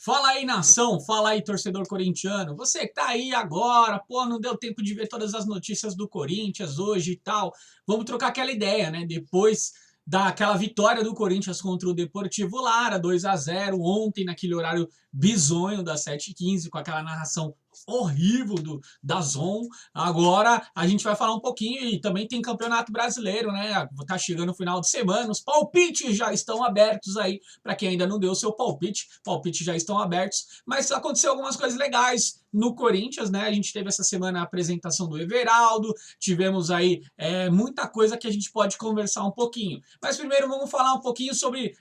Fala aí, nação, fala aí, torcedor corintiano. Você que tá aí agora, pô, não deu tempo de ver todas as notícias do Corinthians hoje e tal. Vamos trocar aquela ideia, né? Depois daquela vitória do Corinthians contra o Deportivo Lara, 2-0 ontem, naquele horário bizonho das 7h15, com aquela narração horrível da Zon. Agora a gente vai falar um pouquinho e também tem Campeonato Brasileiro, né? Tá chegando o final de semana, os palpites já estão abertos aí para quem ainda não deu o seu palpite. Palpites já estão abertos, mas aconteceu algumas coisas legais no Corinthians, né? A gente teve essa semana a apresentação do Everaldo, tivemos aí muita coisa que a gente pode conversar um pouquinho. Mas primeiro vamos falar um pouquinho sobre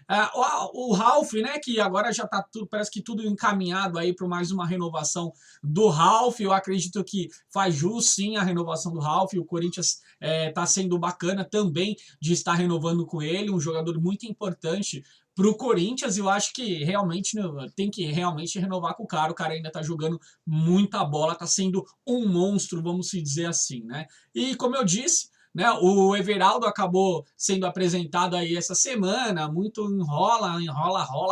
o Ralf, né? Que agora já tá tudo, parece que tudo encaminhado aí para mais uma renovação do Ralf. Eu acredito que faz jus sim a renovação do Ralf. O Corinthians tá sendo bacana também de estar renovando com ele, um jogador muito importante para o Corinthians. Eu acho que realmente tem que realmente renovar com o cara ainda tá jogando muita bola, tá sendo um monstro, vamos dizer assim, né? E como eu disse, né, o Everaldo acabou sendo apresentado aí essa semana, muito rola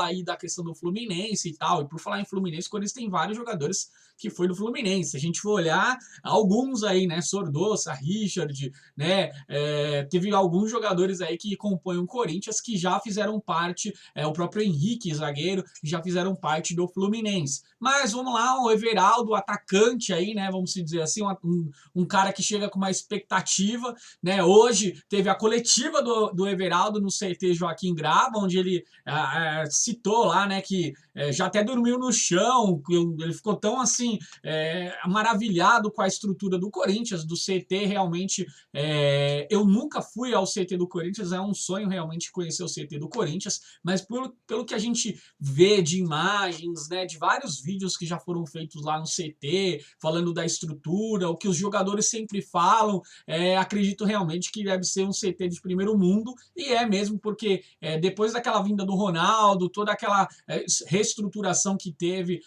aí da questão do Fluminense e tal. E por falar em Fluminense, o Corinthians tem vários jogadores que foi do Fluminense. Se a gente for olhar, alguns aí, né, Sordosa, Richard, né, teve alguns jogadores aí que compõem o Corinthians que já fizeram parte, o próprio Henrique, zagueiro, já fizeram parte do Fluminense. Mas vamos lá, o Everaldo, atacante aí, né, vamos dizer assim, um cara que chega com uma expectativa, né? Hoje teve a coletiva do Everaldo no CT Joaquim Grava, onde ele citou lá, né, que já até dormiu no chão, ele ficou tão assim maravilhado com a estrutura do Corinthians, do CT. Realmente, eu nunca fui ao CT do Corinthians, é um sonho realmente conhecer o CT do Corinthians, mas pelo que a gente vê de imagens, né, de vários vídeos que já foram feitos lá no CT, falando da estrutura, o que os jogadores sempre falam, acredito realmente que deve ser um CT de primeiro mundo, e é mesmo porque depois daquela vinda do Ronaldo, toda aquela reestruturação que teve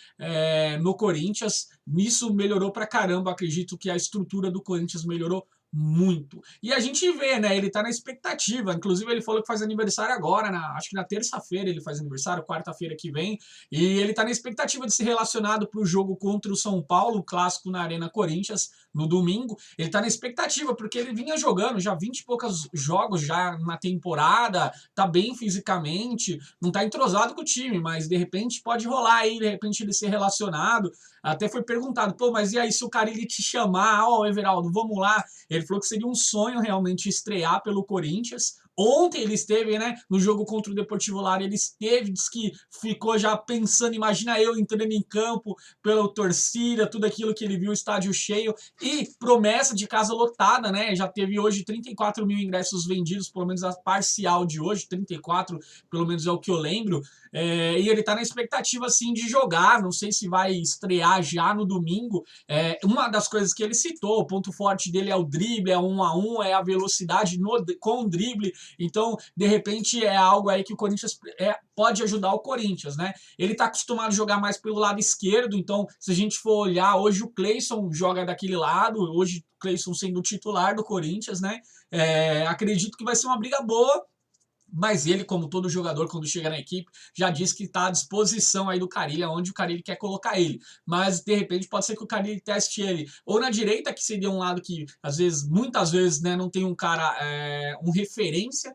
no Corinthians, isso melhorou pra caramba. Acredito que a estrutura do Corinthians melhorou muito. E a gente vê, né? Ele tá na expectativa. Inclusive, ele falou que faz aniversário agora, acho que na terça-feira ele faz aniversário, quarta-feira que vem. E ele tá na expectativa de ser relacionado para o jogo contra o São Paulo, o clássico na Arena Corinthians, no domingo. Ele tá na expectativa, porque ele vinha jogando já 20 e poucos jogos já na temporada, tá bem fisicamente, não tá entrosado com o time, mas de repente pode rolar aí, de repente ele ser relacionado. Até foi perguntado, pô, mas e aí se o Carille te chamar, ó, Everaldo, vamos lá? Ele falou que seria um sonho realmente estrear pelo Corinthians. Ontem ele esteve, né, no jogo contra o Deportivo Lara, ele esteve, disse que ficou já pensando, imagina eu entrando em campo pela torcida, tudo aquilo que ele viu, estádio cheio e promessa de casa lotada, né? Já teve hoje 34 mil ingressos vendidos, pelo menos a parcial de hoje, 34, pelo menos é o que eu lembro. E ele tá na expectativa, assim, de jogar, não sei se vai estrear já no domingo. Uma das coisas que ele citou, o ponto forte dele é o drible, é 1-1, é a velocidade com o drible. Então, de repente, é algo aí que o Corinthians pode ajudar o Corinthians, né? Ele tá acostumado a jogar mais pelo lado esquerdo, então, se a gente for olhar, hoje o Cleison joga daquele lado, hoje o Cleison sendo o titular do Corinthians, né? Acredito que vai ser uma briga boa. Mas ele, como todo jogador, quando chega na equipe, já diz que está à disposição aí do Carille, onde o Carille quer colocar ele. Mas, de repente, pode ser que o Carille teste ele ou na direita, que seria um lado que, às vezes, muitas vezes, né, não tem um cara, um referência,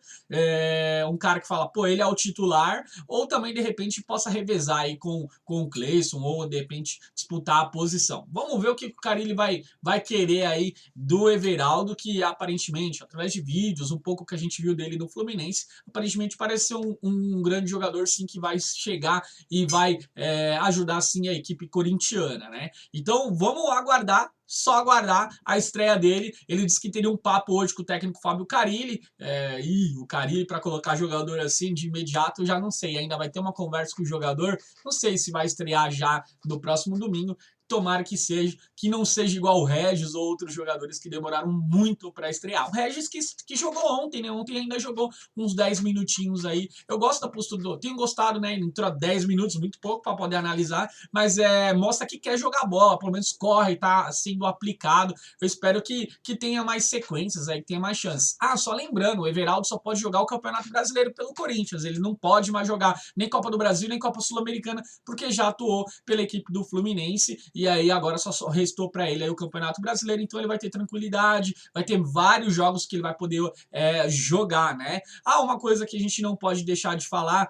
um cara que fala, pô, ele é o titular, ou também, de repente, possa revezar aí com o Cleison, ou, de repente, disputar a posição. Vamos ver o que o Carille vai querer aí do Everaldo, que aparentemente, através de vídeos, um pouco que a gente viu dele no Fluminense, aparentemente parece ser um grande jogador, sim, que vai chegar e vai ajudar, sim, a equipe corintiana, né? Então, vamos aguardar, só aguardar a estreia dele. Ele disse que teria um papo hoje com o técnico Fábio Carille, e o Carille, para colocar jogador assim de imediato, eu já não sei, ainda vai ter uma conversa com o jogador, não sei se vai estrear já no próximo domingo. tomara que não seja igual o Regis ou outros jogadores que demoraram muito para estrear. O Regis que jogou ontem, né? Ontem ainda jogou uns 10 minutinhos aí. Eu gosto da postura tenho gostado, né? Ele entrou 10 minutos, muito pouco para poder analisar, mas mostra que quer jogar bola, pelo menos corre, tá sendo aplicado. Eu espero que tenha mais sequências aí, que tenha mais chances. Ah, só lembrando, o Everaldo só pode jogar o Campeonato Brasileiro pelo Corinthians. Ele não pode mais jogar nem Copa do Brasil, nem Copa Sul-Americana, porque já atuou pela equipe do Fluminense, e aí agora só restou para ele aí o Campeonato Brasileiro, então ele vai ter tranquilidade, vai ter vários jogos que ele vai poder jogar, né? Ah, uma coisa que a gente não pode deixar de falar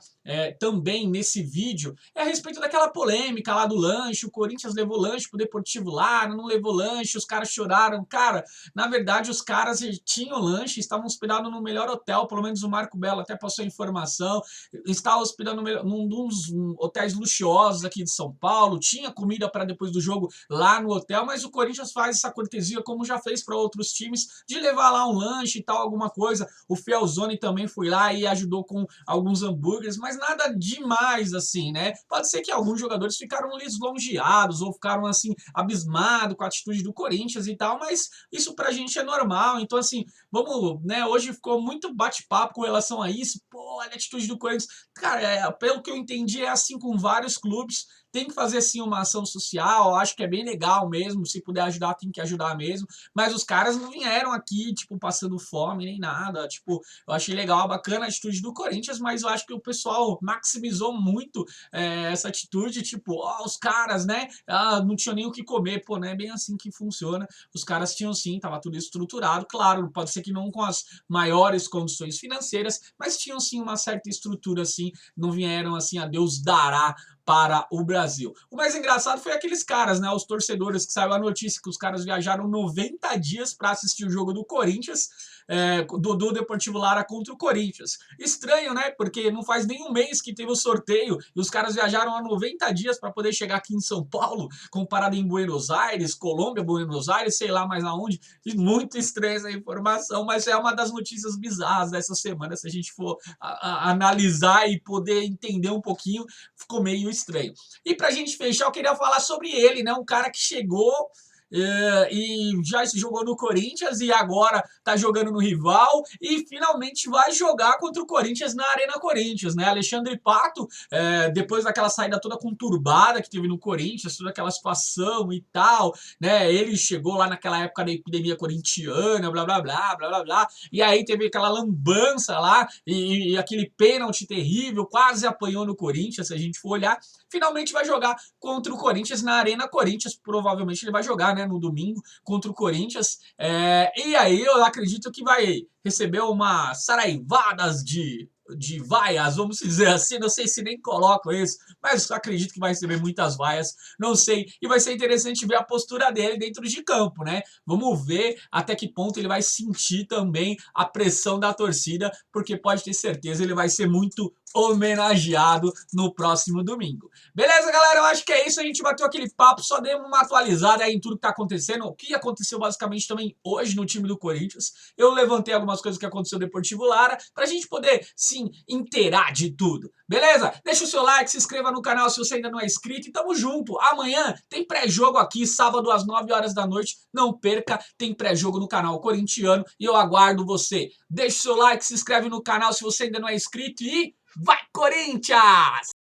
também nesse vídeo é a respeito daquela polêmica lá do lanche. O Corinthians levou lanche pro Deportivo Lara, não levou lanche, os caras choraram. Cara, na verdade os caras tinham lanche, estavam hospedados no melhor hotel, pelo menos o Marco Belo até passou a informação, estava hospedado num dos hotéis luxuosos aqui de São Paulo, tinha comida para depois do jogo lá no hotel, mas o Corinthians faz essa cortesia, como já fez para outros times, de levar lá um lanche e tal, alguma coisa. O Felzoni também foi lá e ajudou com alguns hambúrgueres, mas nada demais assim, né? Pode ser que alguns jogadores ficaram lisonjeados ou ficaram assim abismados com a atitude do Corinthians e tal, mas isso pra gente é normal. Então assim, vamos, né, hoje ficou muito bate-papo com relação a isso. Pô, olha a atitude do Corinthians. Cara, pelo que eu entendi, é assim com vários clubes. Tem que fazer sim uma ação social, acho que é bem legal mesmo, se puder ajudar tem que ajudar mesmo, mas os caras não vieram aqui, tipo, passando fome nem nada, tipo, eu achei legal, bacana a atitude do Corinthians, mas eu acho que o pessoal maximizou muito essa atitude, tipo, ó, os caras, né, não tinham nem o que comer, pô, não é bem assim que funciona, os caras tinham sim, tava tudo estruturado, claro, pode ser que não com as maiores condições financeiras, mas tinham sim uma certa estrutura assim, não vieram assim a Deus dará para o Brasil. O mais engraçado foi aqueles caras, né, os torcedores, que saiu a notícia que os caras viajaram 90 dias para assistir o jogo do Corinthians, do Deportivo Lara contra o Corinthians. Estranho, né, porque não faz nem um mês que teve o sorteio e os caras viajaram há 90 dias para poder chegar aqui em São Paulo, comparado em Buenos Aires, Colômbia, Buenos Aires, sei lá mais aonde. Muito estranha essa informação, mas é uma das notícias bizarras dessa semana, se a gente for analisar e poder entender um pouquinho, ficou meio estranho. E pra gente fechar, eu queria falar sobre ele, né? Um cara que chegou e já jogou no Corinthians e agora tá jogando no rival e finalmente vai jogar contra o Corinthians na Arena Corinthians, né? Alexandre Pato, depois daquela saída toda conturbada que teve no Corinthians, toda aquela situação e tal, né? Ele chegou lá naquela época da epidemia corintiana, blá blá blá, blá blá blá, e aí teve aquela lambança lá e aquele pênalti terrível, quase apanhou no Corinthians, se a gente for olhar. Finalmente vai jogar contra o Corinthians na Arena Corinthians, provavelmente ele vai jogar, né, no domingo contra o Corinthians, e aí eu acredito que vai receber uma saraivadas de vaias, vamos dizer assim, não sei se nem colocam isso, mas acredito que vai receber muitas vaias, não sei, e vai ser interessante ver a postura dele dentro de campo, né? Vamos ver até que ponto ele vai sentir também a pressão da torcida, porque pode ter certeza, ele vai ser muito homenageado no próximo domingo. Beleza, galera? Eu acho que é isso. A gente bateu aquele papo, só demos uma atualizada aí em tudo que tá acontecendo. O que aconteceu basicamente também hoje no time do Corinthians. Eu levantei algumas coisas que aconteceu no Deportivo Lara pra gente poder, sim, inteirar de tudo. Beleza? Deixa o seu like, se inscreva no canal se você ainda não é inscrito e tamo junto. Amanhã tem pré-jogo aqui, sábado às 9 horas da noite. Não perca, tem pré-jogo no canal corintiano e eu aguardo você. Deixa o seu like, se inscreve no canal se você ainda não é inscrito e vai, Corinthians!